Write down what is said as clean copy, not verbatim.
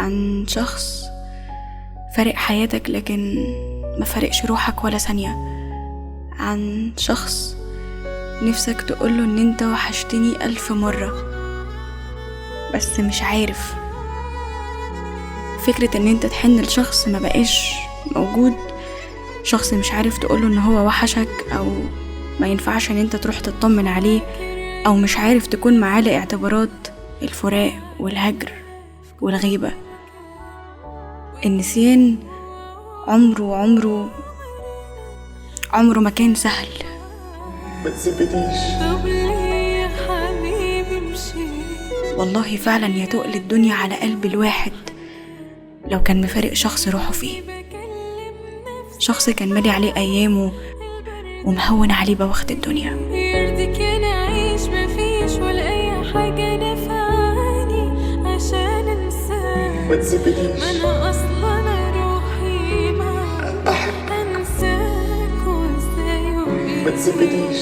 عن شخص فارق حياتك لكن ما فارقش روحك ولا ثانية، عن شخص نفسك تقوله ان انت وحشتني 1000 مرة بس مش عارف. فكرة ان انت تحن لشخص ما بقاش موجود، شخص مش عارف تقوله ان هو وحشك او ما ينفعش ان انت تروح تطمن عليه، او مش عارف تكون معاه لاعتبارات الفراق والهجر والغيبة. النسيان عمره ما كان سهل. ما تسيبنيش. طب ليه يا حبيبي مشيت؟ والله فعلا يتقل الدنيا على قلب الواحد لو كان مفارق شخص روحه فيه، شخص كان مالي عليه أيامه ومهون عليه بوخت الدنيا. يرضيك انا اعيش مفيش ولا اي حاجة نفعني عشان انساك. ما تسيبنيش. ما انا اصلا روحي معاك، انساك وازاي ما تسيبنيش.